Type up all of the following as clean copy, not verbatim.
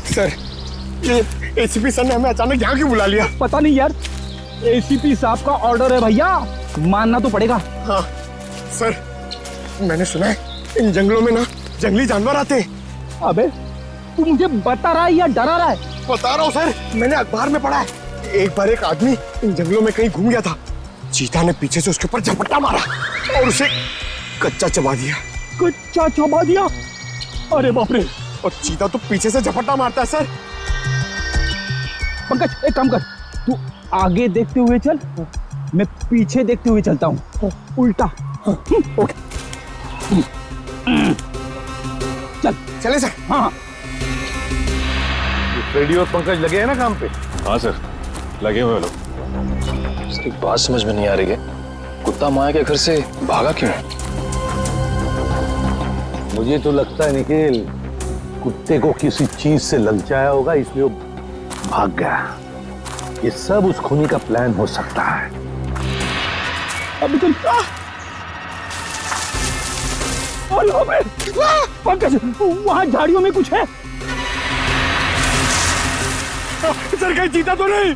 Sir, ये ACP sir ने हमें अचानक यहाँ क्यों बुला लिया? पता नहीं यार, एसीपी साहब का ऑर्डर है भैया, मानना तो पड़ेगा। हाँ सर, मैंने सुना है इन जंगलों में ना जंगली जानवर आते हैं। अबे तू मुझे बता रहा है या डरा रहा है? बता रहा हूँ सर, मैंने अखबार में पढ़ा है। एक बार एक आदमी इन जंगलों में कहीं घूम गया था, चीता ने पीछे से उसके ऊपर झपट्टा मारा और उसे कच्चा चबा दिया। कच्चा चबा दिया? अरे बाप रे! और चीता तो पीछे से झपट्टा मारता है सर। पंकज एक काम कर, तू आगे देखते हुए चल, मैं पीछे देखते हुए चलता हूँ, उल्टा। ओके चल। चले सर। हाँ फ्रेडी और पंकज लगे हैं ना काम पे? हाँ सर, लगे हुए लोग। इसकी बात समझ में नहीं आ रही है, कुत्ता माया के घर से भागा क्यों? मुझे तो लगता है निखिल, कुत्ते को किसी चीज से ललचाया होगा, इसलिए वो भाग गया। ये सब उस खूनी का प्लान हो सकता है। अभी चल। पंकज वहां झाड़ियों में कुछ है। सर कहीं चीता तो नहीं?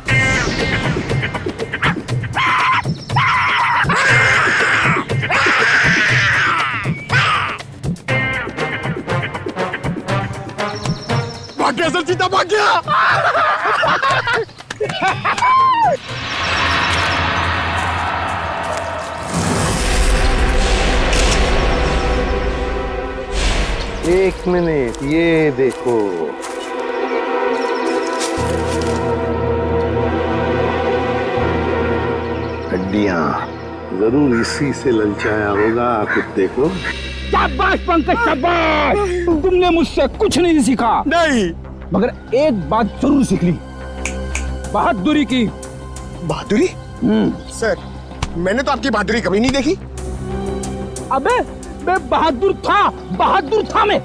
भाग गया सर, चीता भाग गया। एक मिनट, ये देखो। हड्डियां जरूर इसी से ललचाया होगा कुत्ते को। शाबाश पंकज, शाबाश! तुमने मुझसे कुछ नहीं सीखा। नहीं, मगर एक बात जरूर सीख ली, बहादुरी की। बहादुरी? सर, मैंने तो आपकी बहादुरी कभी नहीं देखी। अबे मैं बहादुर था मैं,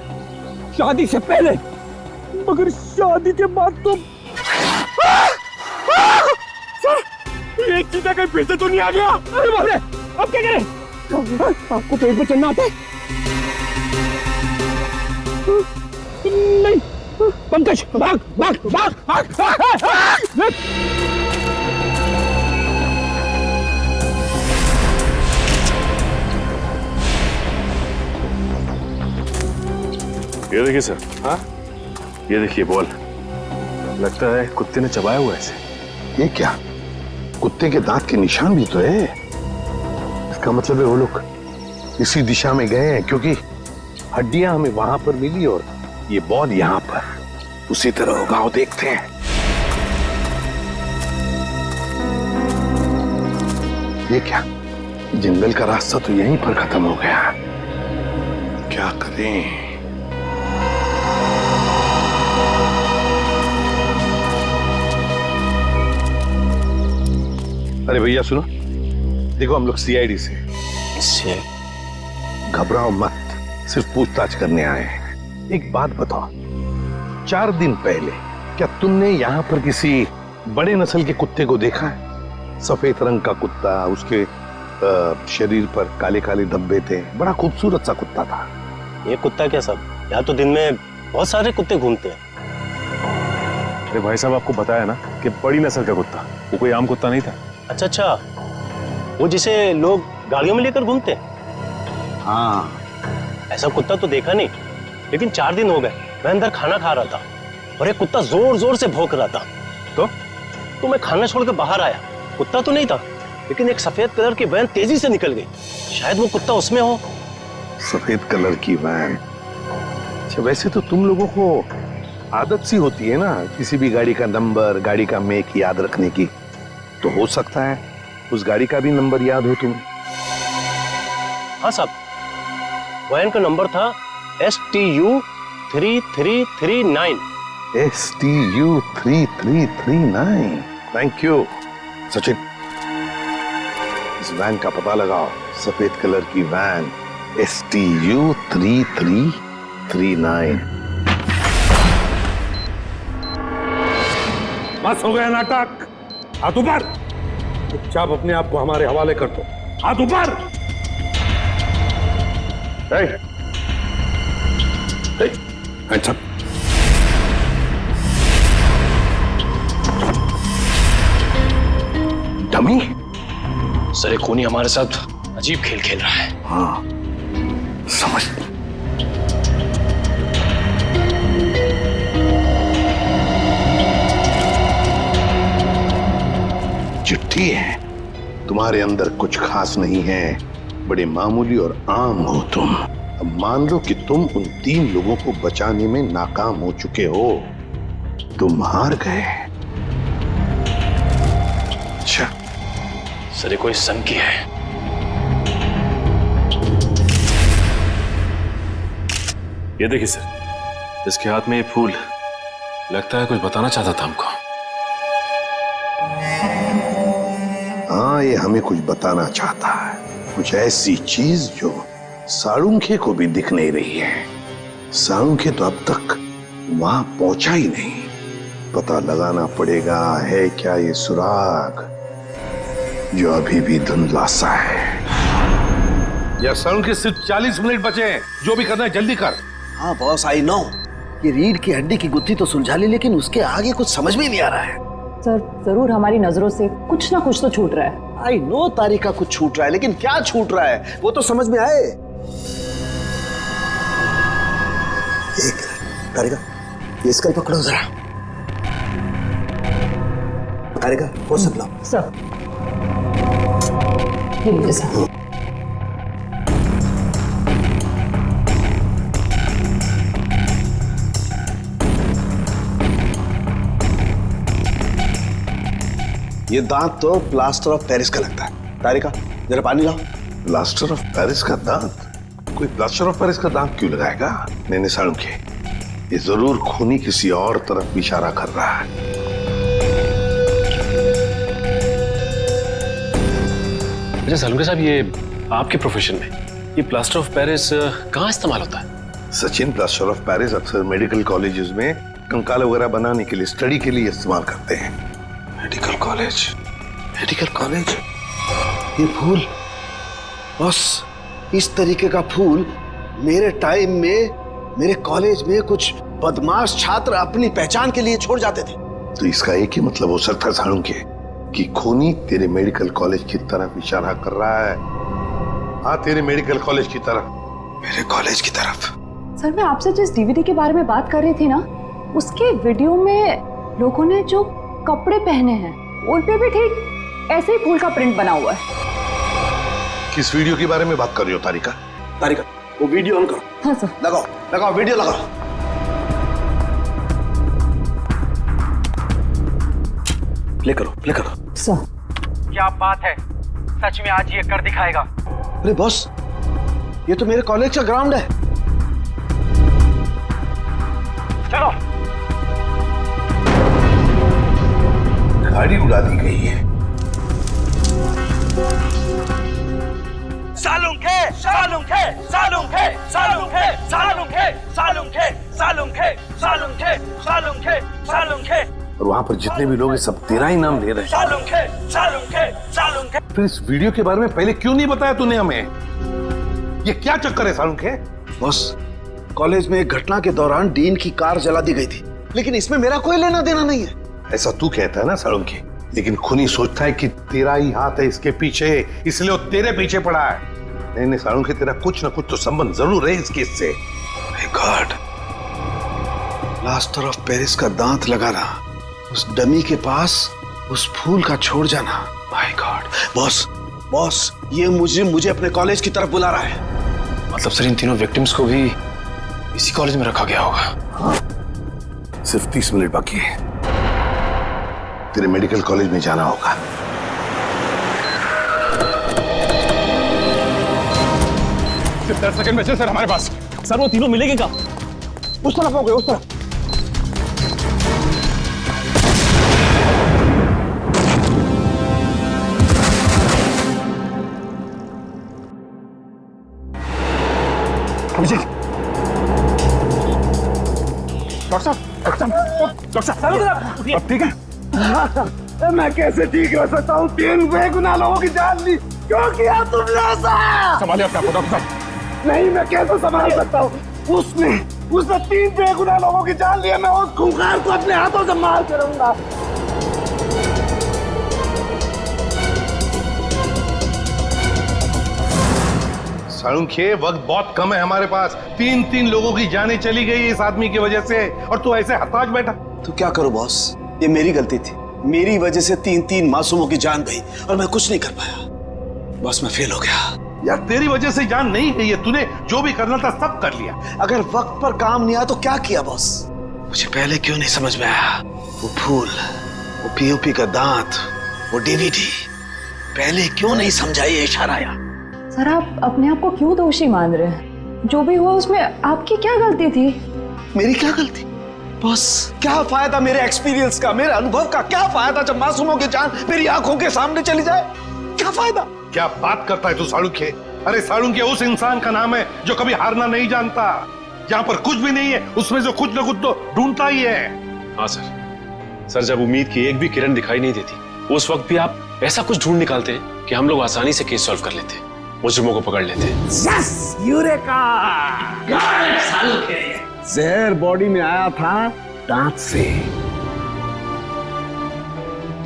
शादी से पहले, मगर शादी के बाद तो। सर, एक चीता कहीं फिर से तो नहीं आ गया? अरे बाप रे, अब क्या करें? आपको पेड़ पे चढ़ना आता है? नहीं पंकज, भाग भाग भाग भाग, भाग। ये देखिए सर। हाँ? ये देखिए बॉल, लगता है कुत्ते ने चबाया हुआ है इसे। ये क्या? कुत्ते के दांत के निशान भी तो है। इसका मतलब है वो लोग इसी दिशा में गए हैं, क्योंकि हड्डियां हमें वहां पर मिली और ये बॉल यहाँ पर। उसी तरह होगा, वो देखते हैं। ये क्या? जंगल का रास्ता तो यहीं पर खत्म हो गया। क्या करें? अरे भैया सुनो, देखो हम लोग सीआईडी से। घबराओ मत, सिर्फ पूछताछ करने आए हैं। एक बात बताओ, 4 दिन पहले क्या तुमने यहाँ पर किसी बड़े नस्ल के कुत्ते को देखा है? सफेद रंग का कुत्ता, उसके शरीर पर काले काले धब्बे थे, बड़ा खूबसूरत सा कुत्ता था। ये कुत्ता क्या सब, यहाँ तो दिन में बहुत सारे कुत्ते घूमते हैं। अरे भाई साहब, आपको बताया ना कि बड़ी नस्ल का कुत्ता, वो कोई आम कुत्ता नहीं था। अच्छा, वो जिसे लोग गाड़ियों में लेकर घूमते हैं? हाँ, ऐसा कुत्ता तो देखा नहीं, लेकिन 4 दिन हो गए मैं अंदर खाना खा रहा था और एक कुत्ता जोर जोर से भौंक रहा था। तो मैं खाना छोड़कर बाहर आया, कुत्ता तो नहीं था, लेकिन एक सफेद कलर की वैन तेजी से निकल गई। शायद वो कुत्ता उसमें हो। सफेद कलर की वैन। अच्छा, वैसे तो तुम लोगों को आदत सी होती है ना किसी भी गाड़ी का नंबर, गाड़ी का मेक याद रखने की, तो हो सकता है उस गाड़ी का भी नंबर याद हो तुम्हें। हाँ साहब, वैन का नंबर था STU 3339। STU 3339। Thank you Sachin, इस वैन का पता लगाओ। सफेद कलर की वैन, STU 3339। बस हो गया नाटक, हाथ ऊपर। चुपचाप अपने आप को हमारे हवाले कर दो, हाथ ऊपर। Hands up। खूनी? सर, एक खूनी हमारे साथ अजीब खेल खेल रहा है। हाँ, समझ। चिट्ठी है। तुम्हारे अंदर कुछ खास नहीं है, बड़े मामूली और आम हो तुम। अब मान लो कि तुम उन 3 लोगों को बचाने में नाकाम हो चुके हो, तुम हार गए। अच्छा सर, ये कोई संकी है। ये देखिए सर, इसके हाथ में ये फूल, लगता है कुछ बताना चाहता था हमको। हाँ, ये हमें कुछ बताना चाहता है, कुछ ऐसी चीज जो साळुंखे को भी दिख नहीं रही है। साळुंखे तो अब तक वहां पहुंचा ही नहीं। पता लगाना पड़ेगा, है क्या ये सुराग जो अभी भी धुंधला सा है। या साळुंखे सिर्फ 40 मिनट बचे हैं, जो भी करना है जल्दी कर। हाँ बॉस, आई नो। ये रीढ़ की हड्डी की गुत्थी तो सुलझा ली, लेकिन उसके आगे कुछ समझ में नहीं आ रहा है। सर, जरूर हमारी नजरों से कुछ ना कुछ तो छूट रहा है। आई नो तारिका कुछ छूट रहा है, लेकिन क्या छूट रहा है वो तो समझ में आए। एक तारिका, ये स्कल पकड़ो जरा। तारिका, वो सब लो। सर, ये लीजिए सर। ये दांत तो प्लास्टर ऑफ पेरिस का लगता है। तारिका, जरा पानी लाओ। प्लास्टर ऑफ पेरिस का दांत? कोई प्लास्टर ऑफ पेरिस का दांत क्यों लगाएगा? नहीं साळुंखे, ये जरूर खूनी किसी और तरफ इशारा कर रहा है। अच्छा साळुंखे साहब, ये आपके प्रोफेशन में ये प्लास्टर ऑफ पेरिस कहाँ इस्तेमाल होता है? सचिन, प्लास्टर ऑफ पेरिस अक्सर मेडिकल कॉलेजेस में कंकाल वगैरह बनाने के लिए, स्टडी के लिए इस्तेमाल करते हैं। Medical college, medical college. ये फूल बस, इस तरीके का फूल मेरे टाइम में मेरे कॉलेज में कुछ बदमाश छात्र अपनी पहचान के लिए छोड़ जाते थे। तो इसका एक ही मतलब हो सकता है साळुंखे कि खूनी तेरे मेडिकल कॉलेज की तरफ इशारा कर रहा है। हाँ, तेरे मेडिकल कॉलेज की तरफ। मेरे कॉलेज की तरफ। सर, मैं आपसे जिस डीवीडी के बारे में बात कर रही थी ना, उसके वीडियो में लोगों ने जो कपड़े पहने हैं उन पे भी ठीक ऐसे ही फूल का प्रिंट बना हुआ है। किस वीडियो के बारे में बात कर रही हो तारिका? तारिका, वो वीडियो ऑन करो। हाँ सर। लगाओ लगाओ, वीडियो लगाओ। प्ले करो, प्ले करो। सर, क्या बात है, सच में आज ये कर दिखाएगा। अरे बॉस, ये तो मेरे कॉलेज का ग्राउंड है। चलो। गाड़ी उड़ा दी गई है। साळुंखे, साळुंखे, साळुंखे, साळुंखे, साळुंखे, साळुंखे, साळुंखे, साळुंखे, साळुंखे, साळुंखे। और वहां पर जितने भी लोग हैं सब तेरा ही नाम ले रहे हैं। साळुंखे, साळुंखे, साळुंखे। फिर इस वीडियो के बारे में पहले क्यों नहीं बताया तूने हमें? ये क्या चक्कर है साळुंखे? बॉस, कॉलेज में एक घटना के दौरान डीन की कार जला दी गई थी, लेकिन इसमें मेरा कोई लेना देना नहीं है। ऐसा तू कहता है ना साळुंखे, लेकिन खूनी सोचता है कि तेरा ही हाथ है इसके पीछे, इसलिए वो तेरे पीछे पड़ा है। नहीं नहीं साळुंखे, तेरा कुछ ना कुछ तो संबंध जरूर है इस केस से। गॉड, प्लास्टर ऑफ पेरिस का दांत लगाना, उस डमी के पास उस फूल का छोड़ जाना। My God. बॉस, बॉस, ये मुझे अपने कॉलेज की तरफ बुला रहा है। मतलब सर, इन तीनों विक्टिम्स को भी इसी कॉलेज में रखा गया होगा? हाँ, सिर्फ 30 मिनट बाकी है, तेरे मेडिकल कॉलेज में जाना होगा। सिर्फ 10 सेकंड बचे सर हमारे पास। सर, वो तीनों मिलेंगे कहाँ? उस तरफ हो गए, उस तरफ। अभिषेक, डॉक्टर साहब, अब ठीक है? मैं कैसे ठीक हो सकता हूँ? 3 बेगुनाह लोगों की जान ली, क्यों किया तुमने ऐसा? संभालिए अपने आप को डॉक्टर साहब। नहीं, मैं कैसे संभाल सकता हूँ? उसने 3 बेगुनाह लोगों की जान ली है। मैं उस खूंखार को अपने हाथों से मार के रहूंगा। सालुंखे, वक्त बहुत कम है हमारे पास। 3 लोगों की जानें चली गई इस आदमी की वजह से, और तू ऐसे हताश बैठा। तो क्या करूं बॉस, ये मेरी गलती थी। मेरी वजह से 3 मासूमों की जान गई और मैं कुछ नहीं कर पाया। बॉस मैं फेल हो गया। यार तेरी वजह से जान नहीं गई है, तूने जो भी करना था सब कर लिया। अगर वक्त पर काम नहीं आया तो क्या किया बॉस? मुझे पहले क्यों नहीं समझ में आया? वो फूल, वो पीओपी का दांत, वो डीवीडी, पहले क्यों नहीं समझा ये इशारा आया? सर आप अपने आप को क्यों दोषी मान रहे हैं? जो भी हुआ उसमें आपकी क्या गलती थी? मेरी क्या गलती? बॉस क्या फायदा मेरे एक्सपीरियंस का, मेरे अनुभव का? क्या फायदा जब मासूमों की जान मेरी आंखों के सामने चली जाए? क्या फायदा? क्या बात करता है तू सालुंखे? अरे सालुंखे उस इंसान का नाम है जो कभी हारना नहीं जानता। जहां पर कुछ भी नहीं है उसमें जो कुछ न कुछ तो ढूंढता ही है। हाँ सर, जब उम्मीद की एक भी किरण दिखाई नहीं देती, उस वक्त भी आप ऐसा कुछ ढूंढ निकालते हैं कि हम लोग आसानी से केस सॉल्व कर लेते हैं, मुजरिमों को पकड़ लेते हैं। Yes, eureka! जहर बॉडी में आया था दांत से।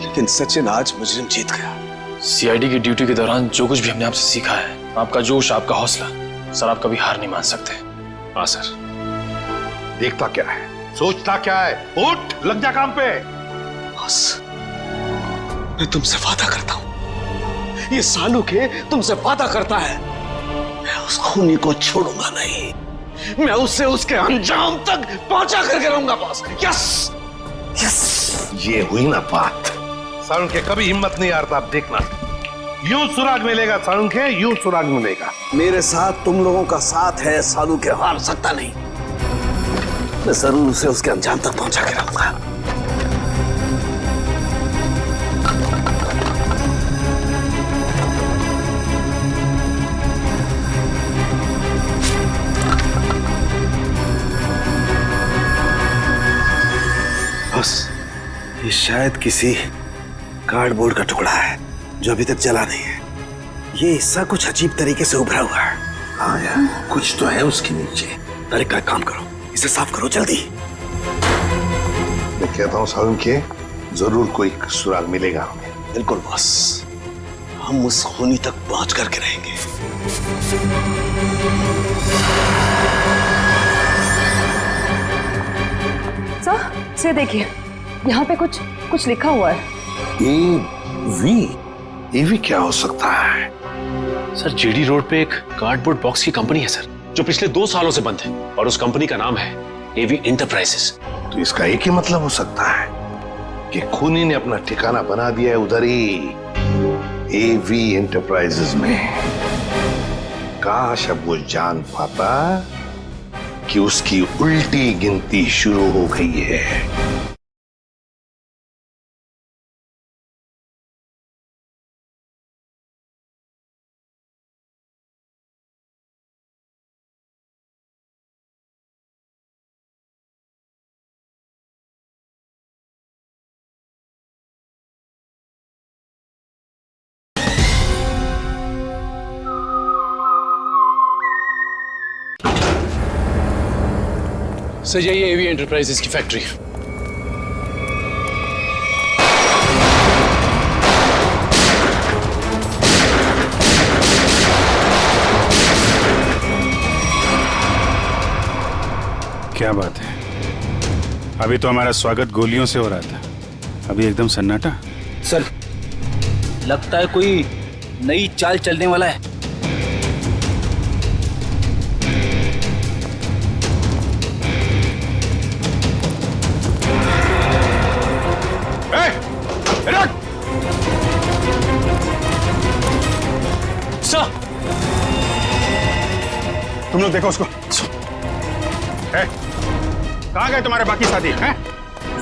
लेकिन सचिन आज मुजरिम जीत गया। सीआईडी की ड्यूटी के दौरान जो कुछ भी हमने आपसे सीखा है, आपका जोश, आपका हौसला, सर आप कभी हार नहीं मान सकते। हाँ सर। देखता क्या है, सोचता क्या है, उठ लग जा काम पे। बॉस मैं तुमसे वादा करता हूं, ये सालुखे तुमसे वादा करता है, मैं उस खूनी को छोड़ूंगा नहीं। मैं उससे उसके अंजाम तक पहुंचा करके रहूंगा बॉस। Yes yes. ये हुई ना बात। सालुंखे कभी हिम्मत नहीं हारता, आप देखना। यूं सुराग मिलेगा सालुंखे, यूं सुराग मिलेगा। मेरे साथ तुम लोगों का साथ है, सालुखे हार सकता नहीं। मैं जरूर उसे उसके अंजाम तक पहुंचा के रहूंगा। बस ये शायद किसी कार्डबोर्ड का टुकड़ा है जो अभी तक जला नहीं है। ये हिस्सा कुछ अजीब तरीके से उभरा हुआ है। हाँ यार, कुछ तो है उसके नीचे। अरे का काम करो, इसे साफ करो जल्दी। मैं कहता हूँ सालुंखे, जरूर कोई सुराग मिलेगा हमें। बिल्कुल बॉस, हम उस खूनी तक पहुंच करके रहेंगे। सर से देखिए, यहाँ पे कुछ लिखा हुआ है। ईवी क्या हो सकता है? सर जेडी रोड पे एक कार्डबोर्ड बॉक्स की कंपनी है सर, जो पिछले 2 सालों से बंद है, और उस कंपनी का नाम है एवी एंटरप्राइजेस। तो इसका एक ही मतलब हो सकता है कि खूनी ने अपना ठिकाना बना दिया है उधर ही, एवी एंटरप्राइजेस में। काश अब वो जान पाता कि उसकी उल्टी गिनती शुरू हो गई है। सर यही एवी एंटरप्राइजेस की फैक्ट्री। क्या बात है, अभी तो हमारा स्वागत गोलियों से हो रहा था, अभी एकदम सन्नाटा। सर लगता है कोई नई चाल चलने वाला है। तुम लोग देखो उसको। कहाँ गए तुम्हारे बाकी साथी हैं?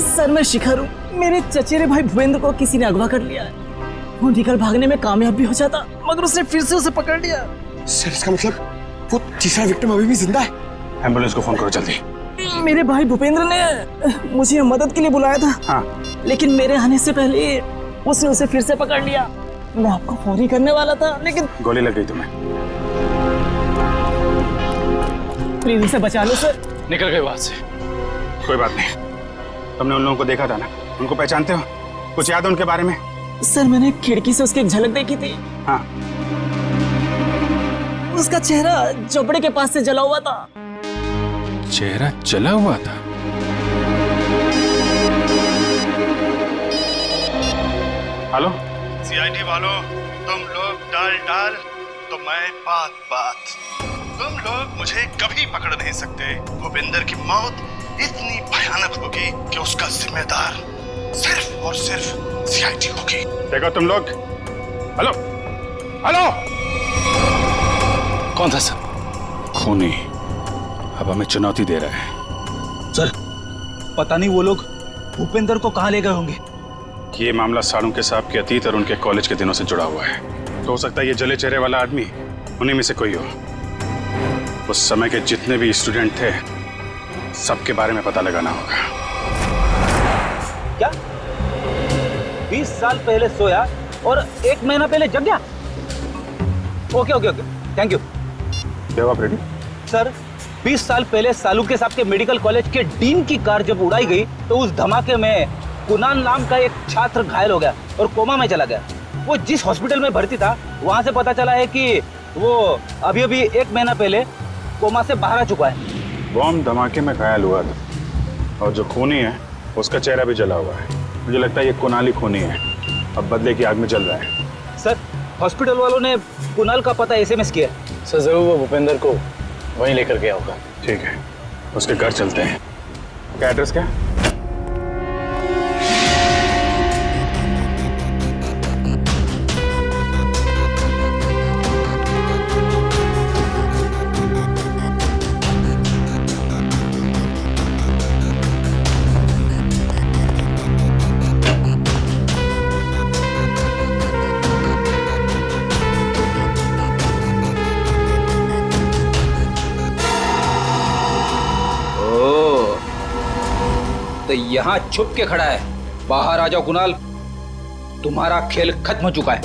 सर मैं शिखर हूँ, मेरे चचेरे भाई भूपेंद्र को किसी ने अगवा कर लिया है। वो निकल भागने में कामयाब भी हो जाता, मगर उसने फिर से उसे पकड़ लिया। सर इसका मतलब वो तीसरा विक्टिम अभी भी जिंदा है? एम्बुलेंस को फोन करो जल्दी। मेरे भाई भूपेंद्र ने मुझे मदद के लिए बुलाया था। हाँ। लेकिन मेरे आने से पहले उसने उसे फिर से पकड़ लिया। मैं आपको फोन ही करने वाला था, लेकिन गोली लग गई तुम्हें। प्लीज उसे बचा लो सर। निकल गए वहां से। कोई बात नहीं, तुमने उन लोगों को देखा था ना, उनको पहचानते हो? कुछ याद है उनके बारे में? सर मैंने खिड़की से उसकी एक झलक देखी थी। हाँ, उसका चेहरा झोपड़े के पास से जला हुआ था। चेहरा जला हुआ था? हेलो सीआईडी वालों, तुम लोग डाल तो मैं बात। तुम लोग मुझे कभी पकड़ नहीं सकते। भूपेंद्र की मौत इतनी भयानक होगी कि उसका जिम्मेदार सिर्फ और सिर्फ सीआईडी होगी। देखो तुम लोग, हेलो हेलो, कौन था सर? खूनी अब हमें चुनौती दे रहा है। सर, पता नहीं वो लोग भूपेंद्र को कहाँ ले गए होंगे। ये मामला सालुंके साहब के अतीत और उनके कॉलेज के दिनों से जुड़ा हुआ है। तो हो सकता है ये जले चेहरे वाला आदमी उन्हीं में से कोई हो। उस समय के जितने भी स्टूडेंट थे सबके बारे में पता लगाना होगा। क्या 20 साल पहले सोया और 1 महीना पहले जग गया? Okay, thank you. जवाब रेडी? सर, 20 साल पहले सालुंके साहब के मेडिकल कॉलेज के डीन की कार जब उड़ाई गई तो उस धमाके में कुणाल नाम का एक छात्र घायल हो गया और कोमा में चला गया। वो जिस हॉस्पिटल में भर्ती था वहां से पता चला है कि वो अभी 1 महीना पहले कोमा से बाहर आ चुका है। बॉम्ब धमाके में घायल हुआ था और जो खूनी है उसका चेहरा भी जला हुआ है। मुझे लगता है ये कुणाली खूनी है, अब बदले की आग में जल रहा है। सर, हॉस्पिटल वालों ने कुणाल का पता SMS किया। सर जरूर वो भूपेंद्र को वहीं लेकर गया होगा। ठीक है, उसके घर चलते हैं। क्या एड्रेस क्या? तो यहाँ छुप के खड़ा है। बाहर आ जाओ कुणाल, तुम्हारा खेल खत्म हो चुका है।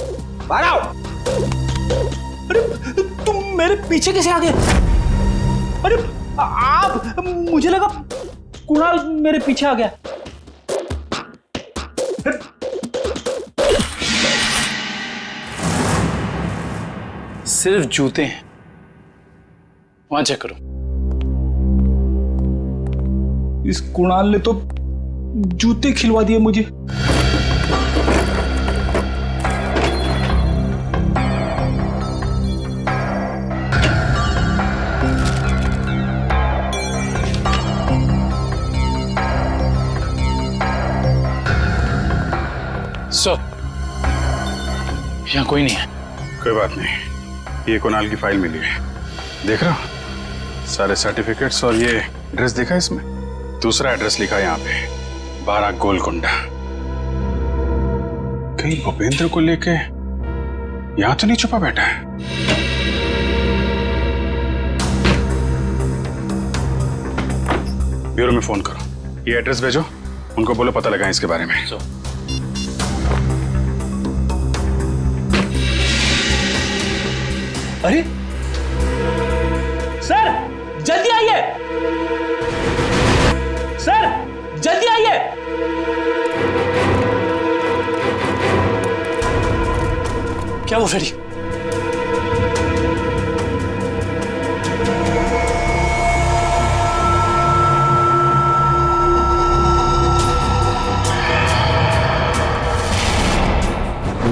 बाहर आओ। अरे तुम मेरे पीछे कैसे आ गए? अरे आप, मुझे लगा कुणाल मेरे पीछे आ गया। सिर्फ जूते हैं, वहां चेक करो। इस कुणाल ने तो जूते खिलवा दिए मुझे। सर, यहाँ कोई नहीं है। कोई बात नहीं, ये कुणाल की फाइल मिली है, देख रहा हूँ सारे सर्टिफिकेट्स और ये एड्रेस देखा इसमें। दूसरा एड्रेस लिखा है यहाँ पे, 12 गोलकुंडा। कहीं भूपेंद्र को लेके यहाँ तो नहीं छुपा बैठा है? ब्यूरो में फोन करो, ये एड्रेस भेजो, उनको बोलो पता लगाएं इसके बारे में। अरे सर, जल्दी आइए सर, जल्दी आइए। क्या वो फ्रेडी?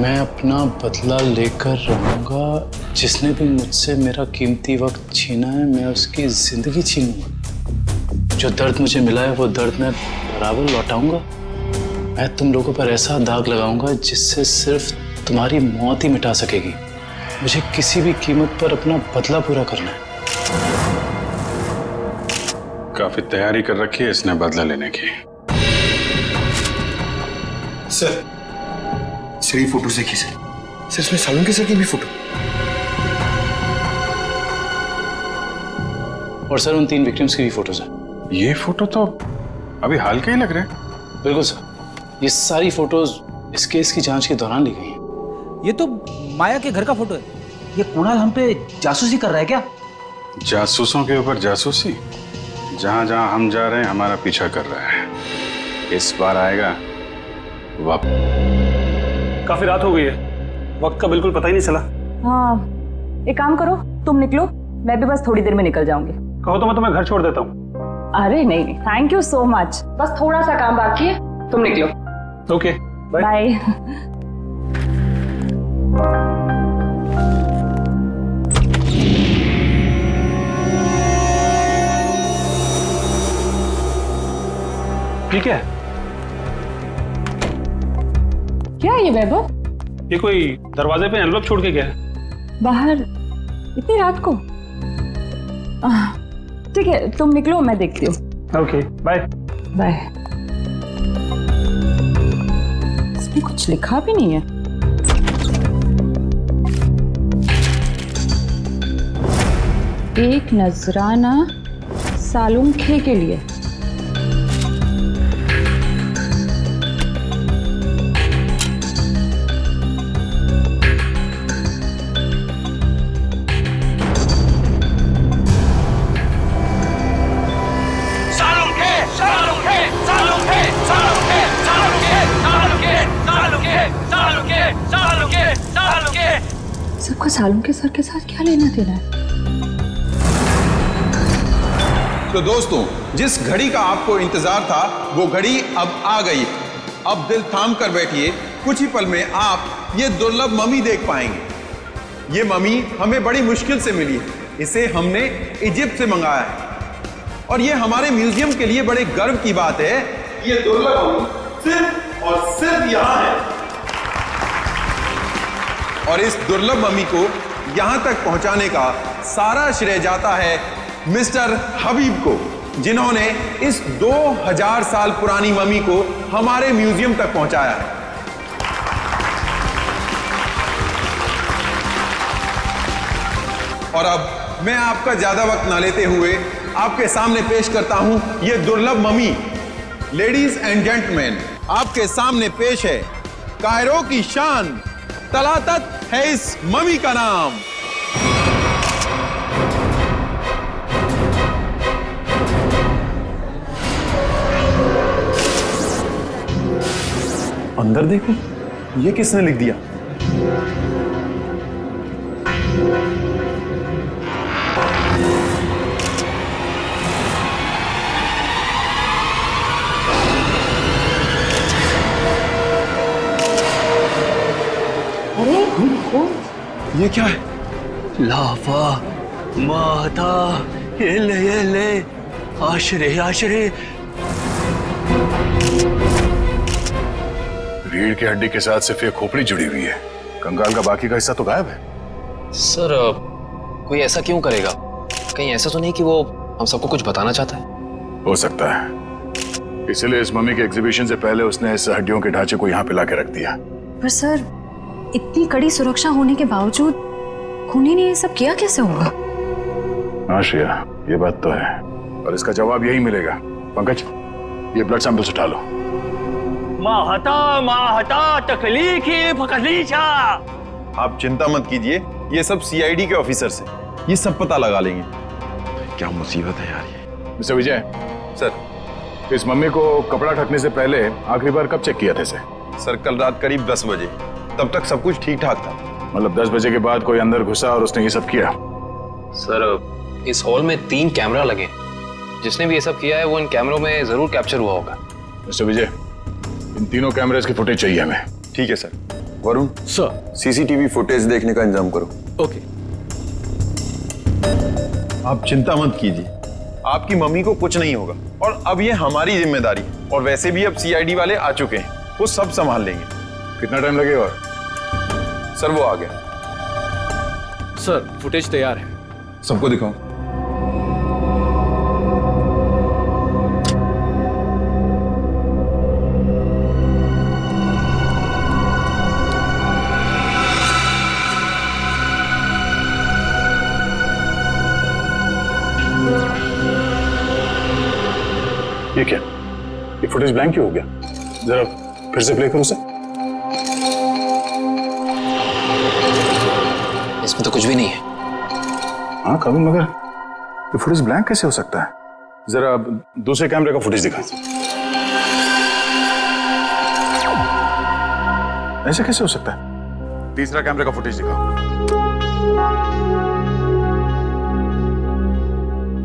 मैं अपना बदला लेकर रहूंगा। जिसने भी मुझसे मेरा कीमती वक्त छीना है, मैं उसकी जिंदगी छीनूंगा। जो दर्द मुझे मिला है वो दर्द मैं बराबर लौटाऊंगा। मैं तुम लोगों पर ऐसा दाग लगाऊंगा जिससे सिर्फ तुम्हारी मौत ही मिटा सकेगी। मुझे किसी भी कीमत पर अपना बदला पूरा करना है। काफी तैयारी कर रखी है इसने बदला लेने की। सर, ये फोटो देखिए सर। सर, इसमें सालुंके सर की भी फोटो। और सर, उन 3 विक्टिम्स की भी फोटोज हैं। ये फोटो तो अभी हाल के ही लग रहे हैं। बिल्कुल सर, ये सारी फोटोज इस केस की जांच के दौरान ली गई हैं। ये तो माया के घर का फोटो है। ये कुणाल हम पे जासूसी कर रहा है क्या? जासूसों के ऊपर जासूसी? जहां जहां हम जा रहे हैं हमारा पीछा कर रहा है। इस बार आएगा वापस। काफी रात हो गई है, वक्त का बिल्कुल पता ही नहीं चला। हाँ, एक काम करो, तुम निकलो, मैं भी बस थोड़ी देर में निकल जाऊंगी। कहो तो मैं तुम्हें घर छोड़ देता हूँ। अरे नहीं, थैंक यू सो मच, बस थोड़ा सा काम बाकी है, तुम निकलो। Okay bye. ठीक है। क्या है ये वैभव? ये कोई दरवाजे पे एनवलप छोड़ के गया है। बाहर इतनी रात को? ठीक है, तुम निकलो, मैं देखती हूँ। Okay bye. बाय। इसमें कुछ लिखा भी नहीं है। एक नजराना सालुंखे के लिए। सबका सालुंखे सर के साथ क्या लेना देना है? तो दोस्तों, जिस घड़ी का आपको इंतजार था वो घड़ी अब आ गई। अब दिल थाम कर बैठिए, कुछ ही पल में आप ये दुर्लभ मम्मी देख पाएंगे। ये मम्मी हमें बड़ी मुश्किल से मिली है, इसे हमने इजिप्ट से मंगाया है और ये हमारे म्यूजियम के लिए बड़े गर्व की बात है। ये दुर्लभ मम्मी सिर्फ और सिर्फ यहाँ है और इस दुर्लभ मम्मी को यहां तक पहुंचाने का सारा श्रेय जाता है मिस्टर हबीब को, जिन्होंने इस 2000 साल पुरानी मम्मी को हमारे म्यूजियम तक पहुंचाया है। और अब मैं आपका ज्यादा वक्त ना लेते हुए आपके सामने पेश करता हूं ये दुर्लभ मम्मी। लेडीज एंड जेंटलमैन, आपके सामने पेश है कायरो की शान, तलातत है इस मम्मी का नाम। अंदर देखो, ये किसने लिख दिया? ये क्या है? लाफा माता ये आशरे आशरे। रीढ़ की हड्डी के साथ सिर्फ एक खोपड़ी जुड़ी हुई है, कंकाल का बाकी का हिस्सा तो गायब है। सर कोई ऐसा क्यों करेगा? कहीं ऐसा तो नहीं कि वो हम सबको कुछ बताना चाहता है? हो सकता है, इसलिए इस मम्मी के एग्जीबिशन से पहले उसने इस हड्डियों के ढांचे को यहाँ पे लाके रख दिया। पर सर, इतनी कड़ी सुरक्षा होने के बावजूद खूनी ने ये सब किया कैसे होगा? हाँ श्रेया, ये बात तो है और इसका जवाब यही मिलेगा। पंकज, ये ब्लड सैंपल्स उठा लो। माहता तकलीफ फकलीचा। आप चिंता मत कीजिए, ये सब सीआईडी के ऑफिसर्स हैं, ये सब पता लगा लेंगे। क्या मुसीबत है यार ये। मिस्टर विजय सर, इस मम्मी को कपड़ा ढकने से पहले आखिरी बार कब चेक किया था इसे? सर कल रात करीब 10 बजे, तब तक सब कुछ ठीक ठाक था। मतलब 10 बजे के बाद कोई अंदर घुसा और उसने ये सब किया? सर इस हॉल में 3 कैमरा लगे, जिसने भी ये सब किया है वो इन कैमरों में जरूर कैप्चर हुआ होगा। मिस्टर विजय, इन तीनों कैमरेज की फुटेज चाहिए हमें। ठीक है sir. Varun sir, CCTV footage देखने का इंतजाम करो। ओके। आप चिंता मत कीजिए, आपकी मम्मी को कुछ नहीं होगा और अब ये हमारी जिम्मेदारी है। और वैसे भी अब सीआईडी वाले आ चुके हैं, वो सब संभाल लेंगे। कितना टाइम लगेगा? सर वो आ गया। सर फुटेज तैयार है, सबको दिखाओ। ये क्या? ये फुटेज ब्लैंक क्यों हो गया? जरा फिर से प्ले करो उसे। इसमें तो कुछ भी नहीं है। हाँ कभी, मगर ये फुटेज ब्लैंक कैसे हो सकता है? जरा दूसरे कैमरे का फुटेज दिखा। ऐसे कैसे हो सकता है? तीसरा कैमरे का फुटेज दिखाओ।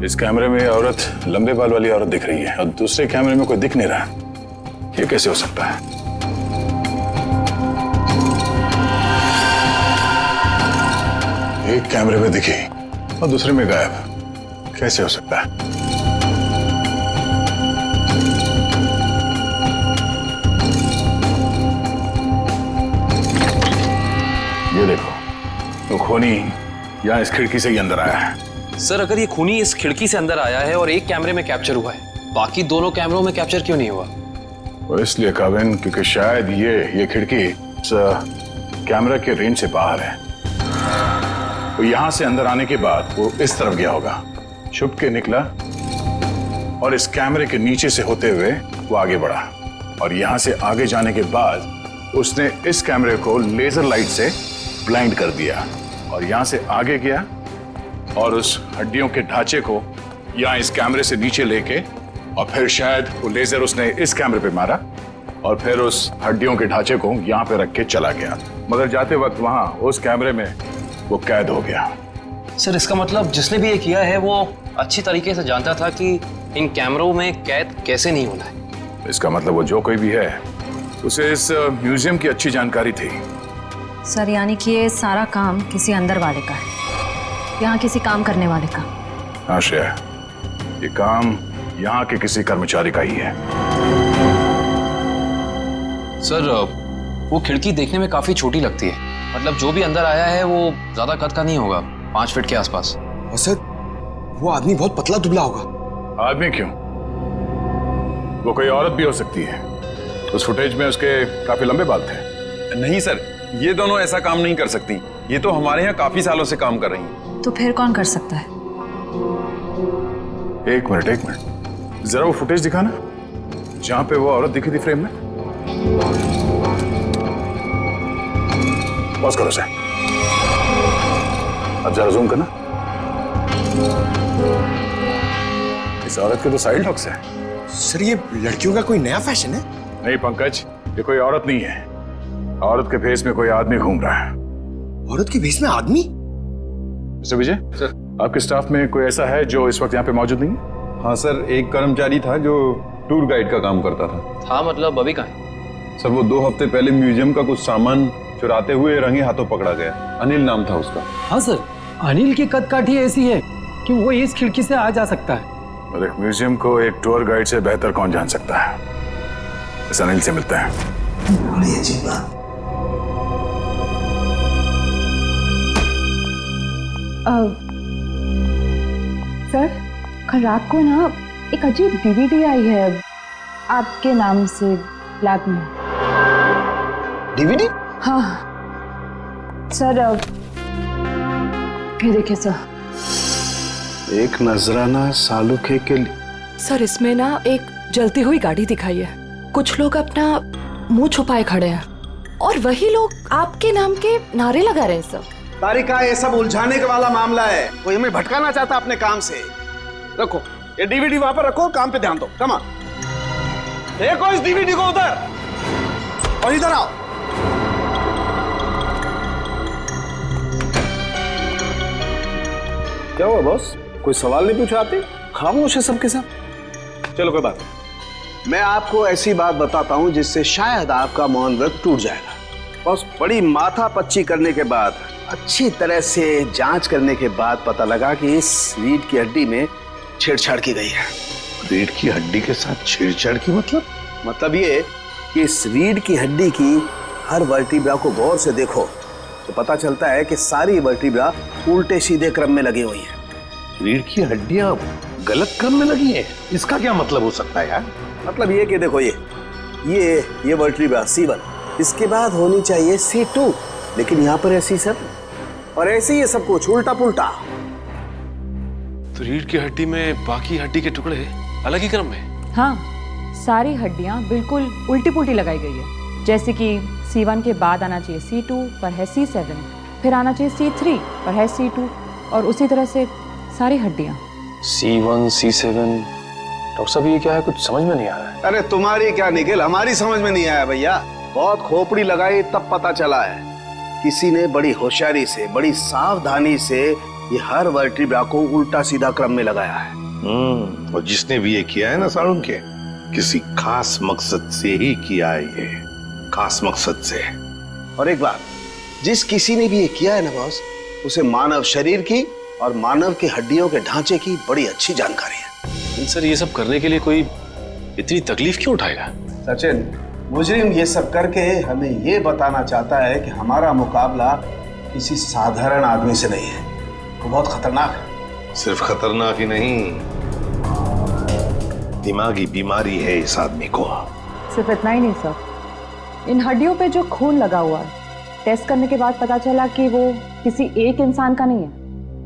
इस कैमरे में औरत लंबे बाल वाली औरत दिख रही है और दूसरे कैमरे में कोई दिख नहीं रहा। ये कैसे हो सकता है? एक कैमरे में दिखी और दूसरे में गायब, कैसे हो सकता है? ये देखो, तो खूनी यहाँ इस खिड़की से ही अंदर आया है। सर अगर ये खूनी इस खिड़की से अंदर आया है और एक कैमरे में कैप्चर हुआ है, बाकी दोनों कैमरों में कैप्चर क्यों नहीं हुआ? वो इसलिए काविन, क्योंकि शायद ये खिड़की इस कैमरा के रेंज से बाहर है। तो यहां से अंदर आने के बाद वो इस तरफ गया होगा, छुप के निकला और इस कैमरे के नीचे से होते हुए वो आगे बढ़ा और यहां से आगे जाने के बाद उसने इस कैमरे को लेजर लाइट से ब्लाइंड कर दिया और यहां से आगे गया और उस हड्डियों के ढांचे को यहां इस कैमरे से नीचे लेके और फिर शायद वो लेजर उसने इस कैमरे पे मारा और फिर उस हड्डियों के ढांचे को यहां पे रख के चला गया, मगर जाते वक्त वहां उस कैमरे में वो कैद हो गया। सर इसका मतलब जिसने भी ये किया है वो अच्छी तरीके से जानता था कि इन कैमरों में कैद कैसे नहीं होना है। इसका मतलब वो जो कोई भी है उसे इस म्यूजियम की अच्छी जानकारी थी। सर यानी कि ये सारा काम किसी अंदर वाले का है, यहाँ किसी काम करने वाले का। हाँ श्रेया, ये काम यहाँ के किसी कर्मचारी का ही है। सर वो खिड़की देखने में काफी छोटी लगती है, मतलब जो भी अंदर आया है वो ज्यादा कद का नहीं होगा, 5 फीट के आसपास। और सर वो आदमी बहुत पतला दुबला होगा। आदमी क्यों, वो कोई औरत भी हो सकती है। उस फुटेज में उसके काफी लंबे बाल थे। नहीं सर, ये दोनों ऐसा काम नहीं कर सकती। ये तो हमारे यहाँ काफी सालों से काम कर रही हैं। तो फिर कौन कर सकता है? एक मिनट, जरा वो फुटेज दिखाना जहां पे वो औरत दिखी थी फ्रेम में। पॉज करो सर, अब जरा जूम करना। इस औरत के तो साइड हॉक्स है। सर ये लड़कियों का कोई नया फैशन है? नहीं पंकज, ये कोई औरत नहीं है। औरत के भेष में कोई आदमी घूम रहा है। औरत के भेष में आदमी? मिस्टर विजय सर, आपके स्टाफ में कोई ऐसा है जो इस वक्त यहाँ पे मौजूद नहीं है? हाँ सर, एक कर्मचारी था जो टूर गाइड का काम करता था। मतलब अभी कहाँ है? सर वो 2 हफ्ते पहले म्यूजियम का कुछ सामान चुराते हुए रंगे हाथों पकड़ा गया। अनिल नाम था उसका। हाँ सर, अनिल की कदकाठी ऐसी है कि वो इस खिड़की से आ जा सकता है। और एक म्यूजियम को एक टूर गाइड से बेहतर कौन जान सकता है। इस अनिल से मिलता है। बड़ी अजीब बात। सर कल रात को ना एक अजीब डीवीडी आई है आपके नाम से लैब में। डीवीडी? हाँ सर, ये देखिए सर। एक नजराना सालुखे के लिए। सर इसमें ना एक जलती हुई गाड़ी दिखाई है, कुछ लोग अपना मुंह छुपाए खड़े हैं और वही लोग आपके नाम के नारे लगा रहे हैं सर। तारिका, ये सब उलझाने के वाला मामला है, कोई हमें भटकाना चाहता अपने काम से। रखो ये डीवीडी वहां पर रखो, काम पे ध्यान दो। कमा देखो इस डीवीडी को उधर, और इधर आओ। क्या हुआ बॉस, कोई सवाल नहीं पूछा? आते खामोश है सबके सब। चलो कोई बात नहीं, मैं आपको ऐसी बात बताता हूं जिससे शायद आपका मौन व्रत टूट जाएगा। बॉस, बड़ी माथा पच्ची करने के बाद, अच्छी तरह से जांच करने के बाद पता लगा कि इस रीढ़ की हड्डी में छेड़छाड़ की गई है। रीढ़ की हड्डी के साथ छेड़छाड़ की मतलब ये कि इस रीढ़ की हड्डी की हर वर्टिब्रा को गौर से देखो तो पता चलता है कि सारी वर्टिब्रा उल्टे सीधे क्रम में लगी हुई है। रीढ़ की हड्डियां गलत क्रम में लगी हैं, इसका क्या मतलब हो सकता है यार? मतलब ये कि देखो ये वर्टिब्रा C1, इसके बाद होनी चाहिए C2, लेकिन यहाँ पर है C7 और ऐसे ही ये सब कुछ उल्टा पुल्टा। तो रीढ़ की हड्डी में बाकी हड्डी के टुकड़े अलग ही क्रम में? हाँ, सारी हड्डियां बिल्कुल उल्टी पुल्टी लगाई गई है। जैसे कि C1 के बाद आना चाहिए C2 पर है C7, फिर आना चाहिए C3 पर है C2 और उसी तरह से सारी हड्डियां। C1 C7, डॉक्टर साहब ये क्या है, कुछ समझ में नहीं आ रहा है। अरे तुम्हारी क्या निखिल, हमारी समझ में नहीं आया भैया। बहुत खोपड़ी लगाई तब पता चला है। किसी ने बड़ी होशियारी से, बड़ी सावधानी से ये हर वर्टिब्रा को उल्टा सीधा क्रम में लगाया है। और जिसने भी ये किया है ना सारुण के, किसी खास मकसद से ही किया है, ये खास मकसद से। और एक बात, जिस किसी ने भी ये किया है ना बॉस, उसे मानव शरीर की और मानव की हड्डियों के ढांचे की बड़ी अच्छी जानकारी है। सर ये सब करने के लिए कोई इतनी तकलीफ क्यों उठाएगा? सचिन, मुजरिम ये सब करके हमें ये बताना चाहता है कि हमारा मुकाबला किसी साधारण आदमी से नहीं है, वो बहुत खतरनाक है। सिर्फ खतरनाक ही नहीं, दिमागी बीमारी है इस आदमी को। सिर्फ इतना ही नहीं सर, इन हड्डियों पे जो खून लगा हुआ है, टेस्ट करने के बाद पता चला कि वो किसी एक इंसान का नहीं है,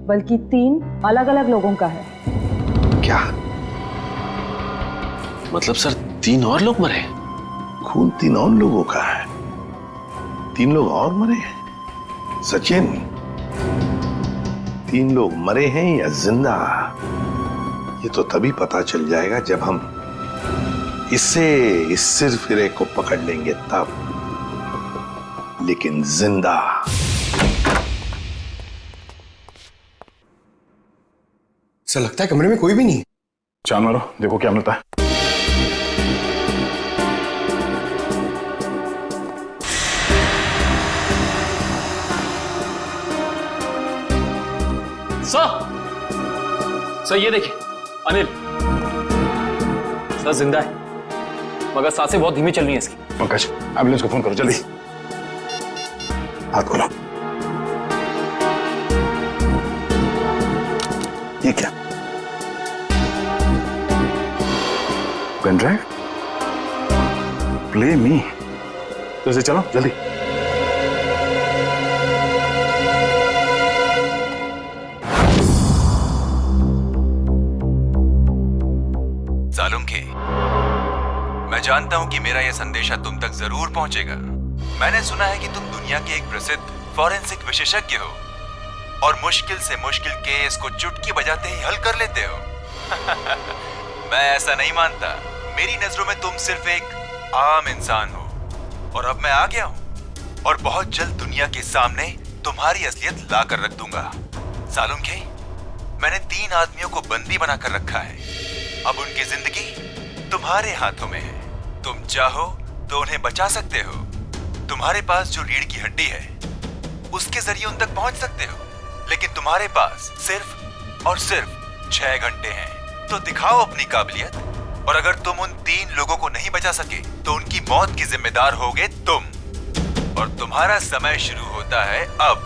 बल्कि 3 अलग-अलग लोगों का है। क्या मतलब सर 3 और लोग मरे? खून 3 और लोगों का है? 3 लोग और मरे हैं? सचिन, 3 लोग मरे हैं या जिंदा, ये तो तभी पता चल जाएगा जब हम इस सिरफिरे को पकड़ लेंगे तब। लेकिन जिंदा। ऐसा लगता है कमरे में कोई भी नहीं है। चांद मारो, देखो क्या मिलता है। सर ये देखिए, अनिल सर जिंदा है, मगर सांसें बहुत धीमी चल रही हैं इसकी। पंकज, एम्बुलेंस को फोन करो जल्दी। हाथ खोलो। ये क्या? Pen drive? Play me. तो इसे चलो जल्दी। सालुंखे, मैं जानता हूं कि मेरा यह संदेशा तुम तक जरूर पहुंचेगा। मैंने सुना है कि तुम दुनिया के एक प्रसिद्ध फॉरेंसिक विशेषज्ञ हो और मुश्किल से मुश्किल केस को चुटकी बजाते ही हल कर लेते हो। मैं ऐसा नहीं मानता। मेरी नजरों में तुम सिर्फ एक आम इंसान हो और अब मैं आ गया हूं और बहुत जल्द दुनिया के सामने तुम्हारी असलियत ला कर रख दूंगा। सालुंखे, मैंने 3 आदमियों को बंदी बनाकर रखा है। अब उनकी जिंदगी तुम्हारे हाथों में है। तुम चाहो तो उन्हें बचा सकते हो। तुम्हारे पास जो रीढ़ की हड्डी है उसके जरिए उन तक पहुंच सकते हो, लेकिन तुम्हारे पास सिर्फ और सिर्फ 6 घंटे हैं। तो दिखाओ अपनी काबिलियत, और अगर तुम उन 3 लोगों को नहीं बचा सके तो उनकी मौत की जिम्मेदार होगे तुम, और तुम्हारा समय शुरू होता है अब।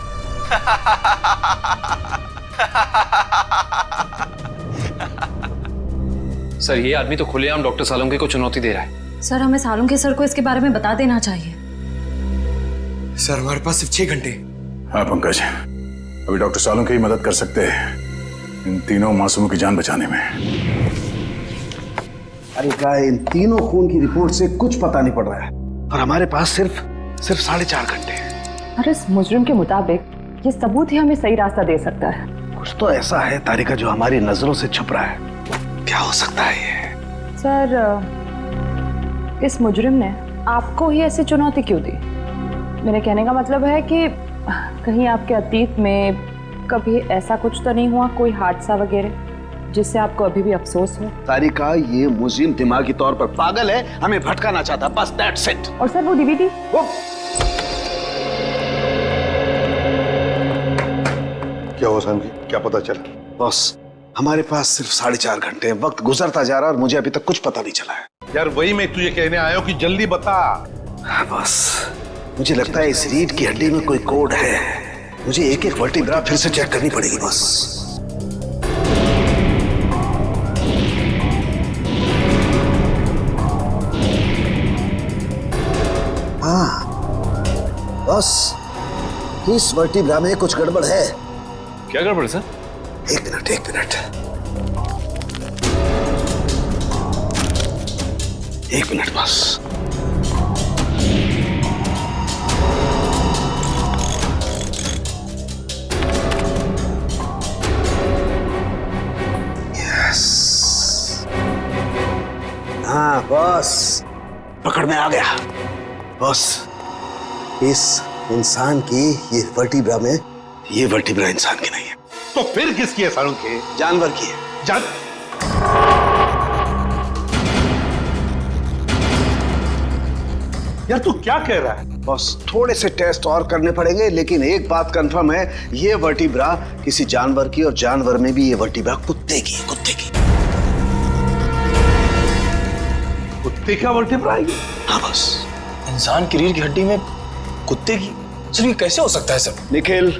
सर ये आदमी तो खुलेआम डॉक्टर सालुंखे को चुनौती दे रहा है। सर हमें सालुंखे सर को इसके बारे में बता देना चाहिए। सर हमारे पास सिर्फ 6 घंटे। हाँ पंकज, अभी डॉक्टर सालुंखे ही मदद कर सकते हैं इन 3 मासूमों की जान बचाने में। अरे क्या, इन 3 खून की रिपोर्ट से कुछ पता नहीं पड़ रहा है और हमारे पास सिर्फ 4.5 घंटे हैं। और इस मुजरिम के मुताबिक ये सबूत ही हमें सही रास्ता दे सकता है। कुछ तो ऐसा है तारिका जो हमारी नजरों से छुप रहा है। क्या हो सकता है ये? सर इस मुजरिम ने आपको ही ऐसी चुनौती क्यों दी? मेरे कहने का मतलब है कि कहीं आपके अतीत में कभी ऐसा कुछ तो नहीं हुआ, कोई हादसा वगैरह जिससे आपको अभी भी अफसोस हो? तारिका, ये मुजरिम दिमागी तौर पर पागल है, हमें भटकाना चाहता, बस दैट्स इट। और सर वो डीवीडी? क्या हुआ सामजी, क्या पता चला? बॉस, हमारे पास सिर्फ 4.5 घंटे, वक्त गुजरता जा रहा है और मुझे अभी तक कुछ पता नहीं चला है। यार वही मैं तुझे कहने आया हूं कि जल्दी बता। बस मुझे लगता है इस रीढ़ की हड्डी में कोई कोड है। मुझे एक वर्टिब्रा फिर से चेक करनी पड़ेगी बस। हाँ बस, इस वर्टिब्रा में कुछ गड़बड़ है। क्या गड़बड़ है सर? एक मिनट बस। यस, हाँ बस, पकड़ में आ गया। बस इस इंसान की ये वर्टिब्रा इंसान की नहीं है। तो फिर किसकी है सालू के? जानवर की है। यार तू क्या कह रहा है? बस थोड़े से टेस्ट और करने पड़ेंगे, लेकिन एक बात कंफर्म है, ये वर्टिब्रा किसी जानवर की, और जानवर में भी ये वर्टिब्रा कुत्ते की। कुत्ते का वर्टिब्रा है? हाँ बस। इंसान की रीढ़ की हड्डी में कुत्ते की? सर ये कैसे हो सकता है सर? निखिल,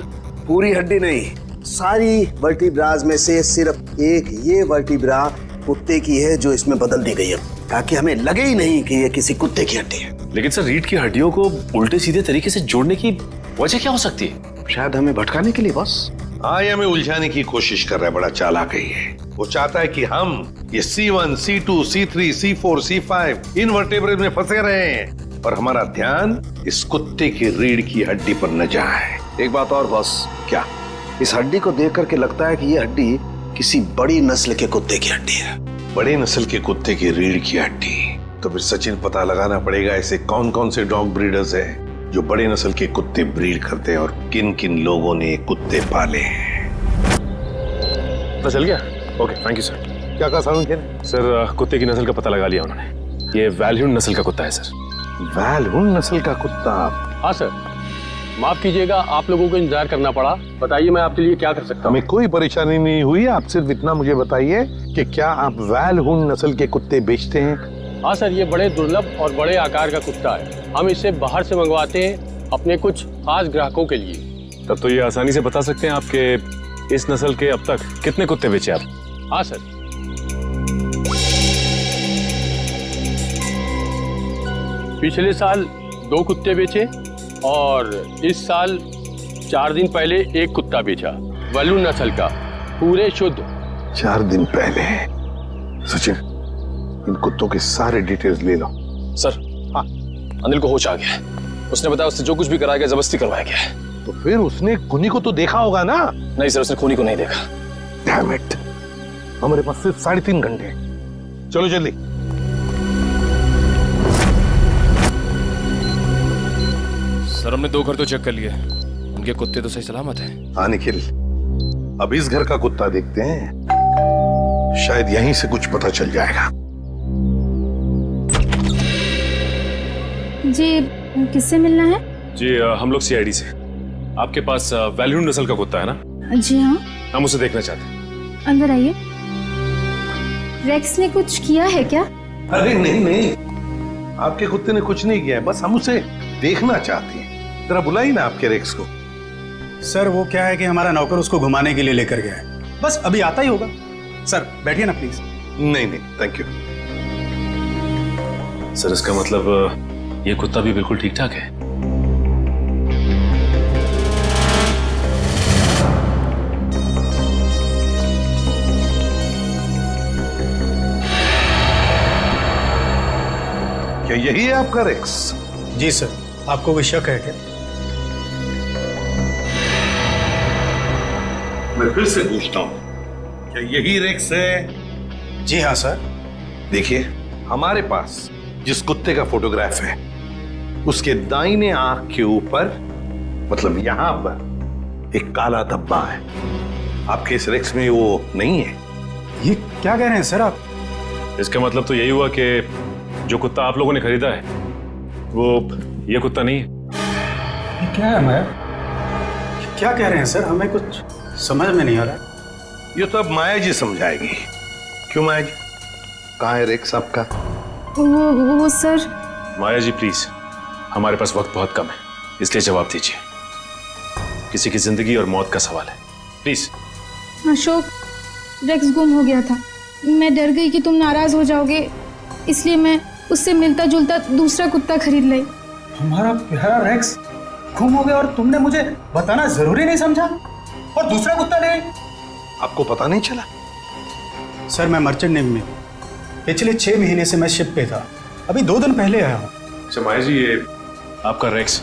पूरी हड्डी नहीं, सारी वर्टिब्राज में से सिर्फ एक ये वर्टिब्रा कुत्ते की है जो इसमें बदल दी गई है, ताकि हमें लगे ही नहीं कि ये किसी कुत्ते की हड्डी है। लेकिन सर रीढ़ की हड्डियों को उल्टे सीधे तरीके से जोड़ने की वजह क्या हो सकती है? शायद हमें भटकाने के लिए बस। हाँ, ये हमें उलझाने की कोशिश कर रहा है, बड़ा चालाक है ये। वो चाहता है कि हम ये C1, C2, C3, C4, C5 इन वर्टेब्रेज में फंसे रहे हैं और हमारा ध्यान इस कुत्ते की रीढ़ की हड्डी पर न जाए। एक बात और बॉस। क्या? इस हड्डी को देख करके लगता है कि ये हड्डी किसी बड़ी नस्ल के कुत्ते की हड्डी है। बड़े नस्ल के कुत्ते की रीढ़ की हड्डी? तो फिर सचिन पता लगाना पड़ेगा ऐसे कौन कौन से डॉग ब्रीडर्स हैं जो बड़े नस्ल के कुत्ते ब्रीड करते हैं और किन किन लोगों ने कुत्ते पाले हैं। पता चल गया? Okay, thank you sir. क्या कहा सालू के? सर कुत्ते की नस्ल का पता लगा लिया उन्होंने। ये वैल्यून नस्ल का कुत्ता है सर। वैल्यून नस्ल का कुत्ता? हाँ सर, माफ कीजिएगा आप लोगों को इंतजार करना पड़ा। बताइए मैं आपके लिए क्या कर सकता हूँ? हमें कोई परेशानी नहीं हुई, आप सिर्फ इतना मुझे बताइए कि क्या आप वैल्यून नस्ल के कुत्ते बेचते हैं? हाँ सर, ये बड़े दुर्लभ और बड़े आकार का कुत्ता है। हम इसे बाहर से मंगवाते हैं अपने कुछ खास ग्राहकों के लिए। तब तो ये आसानी से बता सकते हैं आपके इस नस्ल के अब तक कितने कुत्ते बेचे आप? हाँ सर, पिछले साल 2 कुत्ते बेचे और इस साल 4 दिन पहले 1 कुत्ता बेचा, वैल्यून नस्ल का, पूरे शुद्ध। 4 दिन पहले? सचिन, इन कुत्तों के सारे डिटेल्स ले लो। सर, हाँ, अनिल को होश आ गया है। उसने बताया उससे जो कुछ भी कराया गया जबरदस्ती करवाया गया है। तो फिर उसने खूनी को तो देखा होगा ना? नहीं सर, उसने खूनी को नहीं देखा। डैम इट, हमारे पास सिर्फ 3.5 घंटे। चलो जल्दी। सर हमने 2 घर तो चेक कर लिए, उनके कुत्ते तो सही सलामत है। हाँ निखिल, अब इस घर का कुत्ता देखते हैं, शायद यहीं से कुछ पता चल जाएगा। जी, किससे मिलना है? जी हम लोग CID से। आपके पास वैल्यून नस्ल का कुत्ता है ना? जी हाँ। हम उसे देखना चाहते हैं। अंदर आइए। रेक्स ने कुछ किया है क्या? अरे नहीं नहीं, आपके कुत्ते ने कुछ नहीं किया है, बस हम उसे देखना चाहते हैं। जरा बुलाइए ना आपके रेक्स को। सर वो क्या है कि हमारा नौकर उसको घुमाने के लिए लेकर गया है, बस अभी आता ही होगा। सर बैठिए ना प्लीज। नहीं नहीं, थैंक यू। सर इसका मतलब ये कुत्ता भी बिल्कुल ठीक ठाक है? क्या यही है आपका रेक्स? जी सर, आपको कोई शक है क्या? मैं फिर से पूछता हूं, क्या यही रेक्स है? जी हाँ सर। देखिए, हमारे पास जिस कुत्ते का फोटोग्राफ है उसके दाहिने आंख के ऊपर, मतलब यहां पर एक काला धब्बा है। आपके इस रेक्स में वो नहीं है। ये क्या कह रहे हैं सर आप? इसका मतलब तो यही हुआ कि जो कुत्ता आप लोगों ने खरीदा है वो ये कुत्ता नहीं है। ये क्या है? मैं क्या कह रहे हैं सर? हमें कुछ समझ में नहीं आ रहा। ये तो अब माया जी समझाएगी। क्यों माया जी, कहाँ है रेक्स आपका? वो सर। माया जी प्लीज, हमारे पास वक्त बहुत कम है, इसलिए जवाब दीजिए। किसी की जिंदगी और मौत का सवाल है, प्लीज। अशोक, रेक्स गुम हो गया था। मैं डर गई कि तुम नाराज हो जाओगे, इसलिए मैं उससे मिलता जुलता दूसरा कुत्ता खरीद लाई। हमारा प्यारा रेक्स गुम हो गया और तुमने मुझे बताना जरूरी नहीं समझा और दूसरा कुत्ता ले? आपको पता नहीं चला? सर मैं मर्चेंट नेवी में पिछले 6 महीने से मैं शिप पे था, अभी 2 दिन पहले आया हूँ। अच्छा माया जी, ये आपका रेक्स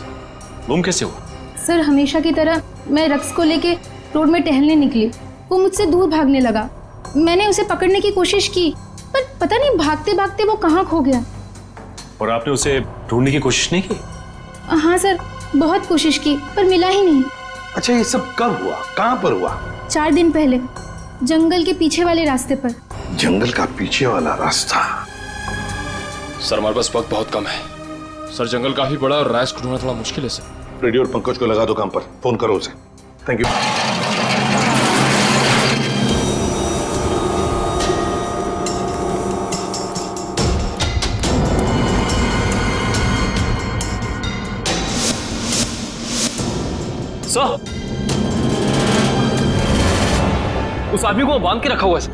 गुम कैसे हुआ? सर हमेशा की तरह मैं रेक्स को लेके रोड में टहलने निकली। वो मुझसे दूर भागने लगा। मैंने उसे पकड़ने की कोशिश की, पर पता नहीं भागते भागते वो कहाँ खो गया। और आपने उसे ढूंढने की कोशिश नहीं की? हाँ सर, बहुत कोशिश की पर मिला ही नहीं। अच्छा, ये सब कब हुआ, कहाँ पर हुआ? 4 दिन पहले जंगल के पीछे वाले रास्ते पर। जंगल का पीछे वाला रास्ता? सर हमारे पास वक्त बहुत कम है सर, जंगल काफी बड़ा और राइस ढूंढना थोड़ा मुश्किल है सर। रेडियो और पंकज को लगा दो काम पर, फोन करो उसे। Thank you. सर उस आदमी को बांध के रखा हुआ है।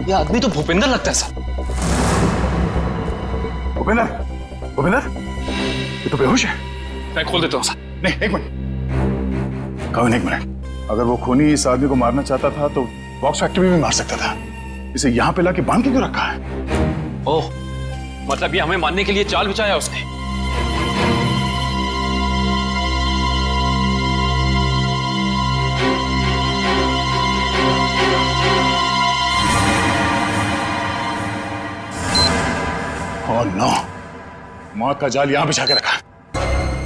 ये आदमी तो भूपेंद्र लगता है सर। भूपेंद्र, भूपेंद्र, ये तो बेहोश है। मैं खोल देता हूँ सर। नहीं, एक मिनट कविन, एक मिनट। अगर वो खूनी इस आदमी को मारना चाहता था तो बॉक्स फैक्ट्री में भी मार सकता था। इसे यहाँ पे लाके बांध के क्यों रखा है? ओह, मतलब ये हमें मारने के लिए चाल बिछाया उसने। ओह नो, मौत का जाल यहां बिछा के रखा।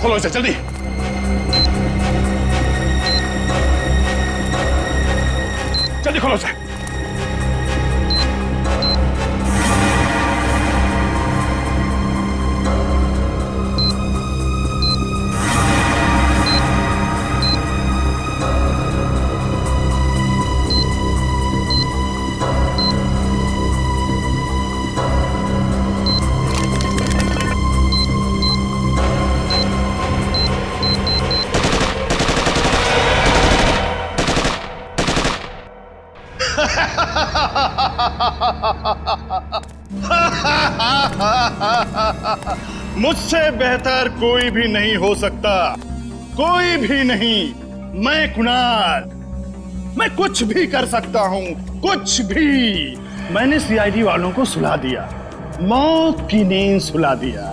खोलो इसे जल्दी। जल्दी खोलो इसे। मुझसे बेहतर कोई भी नहीं हो सकता, कोई भी नहीं। मैं कुणाल, मैं कुछ भी कर सकता हूं, कुछ भी। मैंने सीआईडी वालों को सुला दिया, मौत की नींद सुला दिया।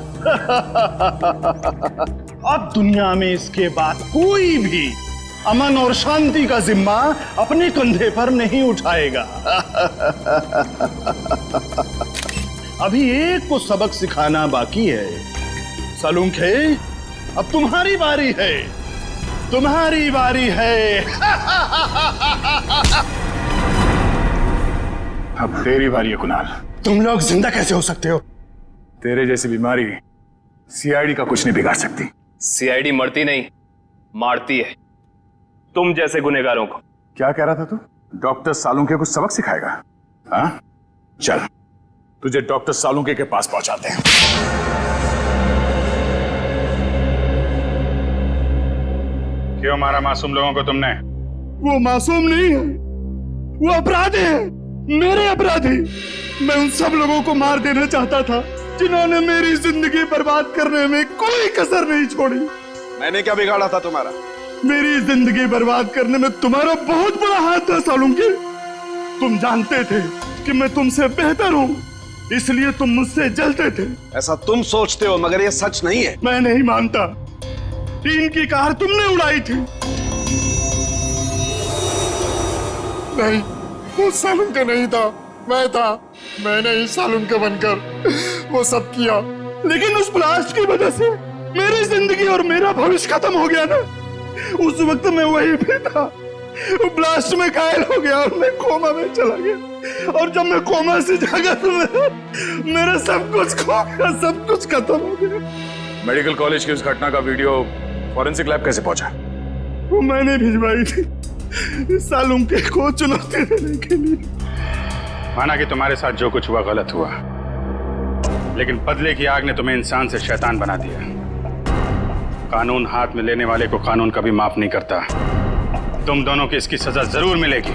अब दुनिया में इसके बाद कोई भी अमन और शांति का जिम्मा अपने कंधे पर नहीं उठाएगा। अभी एक को सबक सिखाना बाकी है। सालुंखे, अब तुम्हारी बारी है, तुम्हारी बारी है। अब तेरी बारी है कुणाल। तुम लोग जिंदा कैसे हो सकते हो? तेरे जैसी बीमारी सीआईडी का कुछ नहीं बिगाड़ सकती। सीआईडी मरती नहीं, मारती है तुम जैसे गुनहगारों को। क्या कह रहा था तू? डॉक्टर सालुंके को सबक सिखाएगा? हाँ, चल तुझे डॉक्टर सालुंके के पास पहुंचाते हैं। क्यों मारा मासूम लोगों को तुमने? वो मासूम नहीं है, वो अपराधी है, मेरे अपराधी। मैं उन सब लोगों को मार देना चाहता था जिन्होंने मेरी जिंदगी बर्बाद करने में कोई कसर नहीं छोड़ी। मैंने क्या बिगाड़ा था तुम्हारा? मेरी जिंदगी बर्बाद करने में तुम्हारा बहुत बड़ा हाथ था सालुंके। तुम जानते थे कि मैं तुमसे बेहतर हूँ, इसलिए तुम मुझसे जलते थे। ऐसा तुम सोचते हो, मगर ये सच नहीं है। मैं नहीं मानता। टीन की कार तुमने उड़ाई थी। नहीं, वो सालुंके नहीं था, मैं था। मैंने ही सालुंके बनकर वो सब किया, लेकिन उस ब्लास्ट की वजह से मेरी जिंदगी और मेरा भविष्य खत्म हो गया ना। उस वक्त मैं वहीं पे था, ब्लास्ट में घायल हो गया और मैं कोमा में चला गया। और जब मैं कोमा से जागा तो मेरा सब कुछ खो गया, सब कुछ खत्म हो गया। मेडिकल कॉलेज की उस घटना का वीडियो फॉरेंसिक लैब कैसे पहुंचा? वो मैंने भिजवाई थी सालुंके को चुनौती देने के लिए। माना कि तुम्हारे साथ जो कुछ हुआ गलत हुआ, लेकिन बदले की आग ने तुम्हें इंसान से शैतान बना दिया। कानून हाथ में लेने वाले को कानून कभी माफ नहीं करता। तुम दोनों की इसकी सजा जरूर मिलेगी।